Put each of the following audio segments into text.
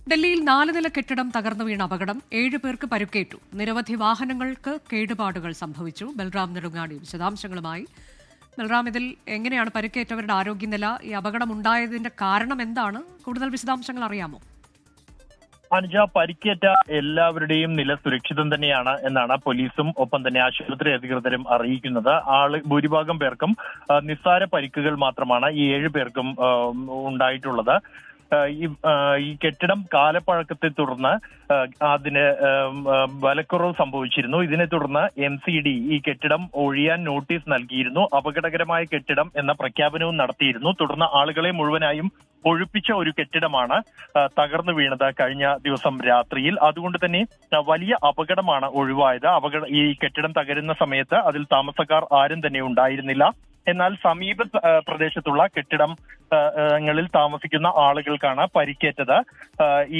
ഡൽഹിയിൽ 4 നില കെട്ടിടം തകർന്നു വീണ അപകടം 7 പേർക്ക് പരുക്കേറ്റു. നിരവധി വാഹനങ്ങൾക്ക് കേടുപാടുകൾ സംഭവിച്ചു. ബൽറാം നെടുങ്ങാടി വിശദാംശങ്ങളുമായി. ബൽറാം, ഇതിൽ എങ്ങനെയാണ് പരുക്കേറ്റവരുടെ ആരോഗ്യനില? ഈ അപകടമുണ്ടായതിന്റെ കാരണം എന്താണ്? കൂടുതൽ വിശദാംശങ്ങൾ അറിയാമോ? അനുജ, പരിക്കേറ്റ എല്ലാവരുടെയും നില സുരക്ഷിതം തന്നെയാണ് എന്നാണ് പോലീസും ഒപ്പം തന്നെ ആശുപത്രി അധികൃതരും അറിയിക്കുന്നത്. ഭൂരിഭാഗം പേർക്കും നിസ്സാര പരിക്കുകൾ മാത്രമാണ് ഈ 7 പേർക്കും ഉണ്ടായിട്ടുള്ളത്. ഈ കെട്ടിടം കാലപ്പഴക്കത്തെ തുടർന്ന് അതിന് ബലക്കുറവ് സംഭവിച്ചിരുന്നു. ഇതിനെ തുടർന്ന് MCD ഈ കെട്ടിടം ഒഴിയാൻ നോട്ടീസ് നൽകിയിരുന്നു. അപകടകരമായ കെട്ടിടം എന്ന പ്രഖ്യാപനവും നടത്തിയിരുന്നു. തുടർന്ന് ആളുകളെ മുഴുവനായും ഒഴിപ്പിച്ച ഒരു കെട്ടിടമാണ് തകർന്നു വീണത് കഴിഞ്ഞ ദിവസം രാത്രിയിൽ. അതുകൊണ്ട് തന്നെ വലിയ അപകടമാണ് ഒഴിവായത്. ഈ കെട്ടിടം തകരുന്ന സമയത്ത് അതിൽ താമസക്കാർ ആരും തന്നെ ഉണ്ടായിരുന്നില്ല. എന്നാൽ സമീപ പ്രദേശത്തുള്ള കെട്ടിടങ്ങളിൽ താമസിക്കുന്ന ആളുകൾക്കാണ് പരിക്കേറ്റത്.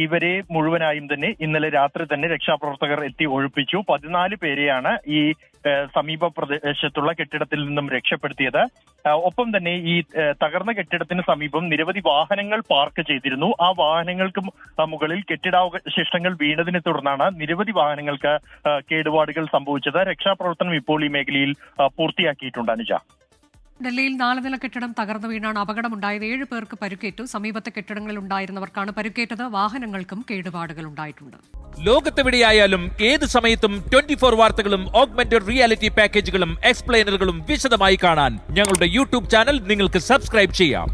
ഇവരെ മുഴുവനായും തന്നെ ഇന്നലെ രാത്രി തന്നെ രക്ഷാപ്രവർത്തകർ എത്തി ഒഴിപ്പിച്ചു. 14 പേരെയാണ് ഈ സമീപ പ്രദേശത്തുള്ള കെട്ടിടത്തിൽ നിന്നും രക്ഷപ്പെടുത്തിയത്. ഒപ്പം തന്നെ ഈ തകർന്ന കെട്ടിടത്തിന് സമീപം നിരവധി വാഹനങ്ങൾ പാർക്ക് ചെയ്തിരുന്നു. ആ വാഹനങ്ങൾക്ക് മുകളിൽ കെട്ടിടാവശിഷ്ടങ്ങൾ വീണതിനെ തുടർന്നാണ് നിരവധി വാഹനങ്ങൾക്ക് കേടുപാടുകൾ സംഭവിച്ചത്. രക്ഷാപ്രവർത്തനം ഇപ്പോൾ ഈ മേഖലയിൽ പൂർത്തിയാക്കിയിട്ടുണ്ട്. അനുജ, ഡൽഹിയിൽ 4 നില കെട്ടിടം തകർന്നു വീണാണ് അപകടമുണ്ടായത്. 7 പേർക്ക് പരുക്കേറ്റു. സമീപത്തെ കെട്ടിടങ്ങളിൽ ഉണ്ടായിരുന്നവർക്കാണ് പരുക്കേറ്റത്. വാഹനങ്ങൾക്കും കേടുപാടുകൾ ഉണ്ടായിട്ടുണ്ട്. ലോകത്തെവിടെയായാലും ഏത് സമയത്തും 24 വാർത്തകളും ഓഗ്മെന്റഡ് റിയാലിറ്റി പാക്കേജുകളും എക്സ്പ്ലെയിനറുകളും വിശദമായി കാണാൻ ഞങ്ങളുടെ YouTube ചാനൽ നിങ്ങൾക്ക് സബ്സ്ക്രൈബ് ചെയ്യാം.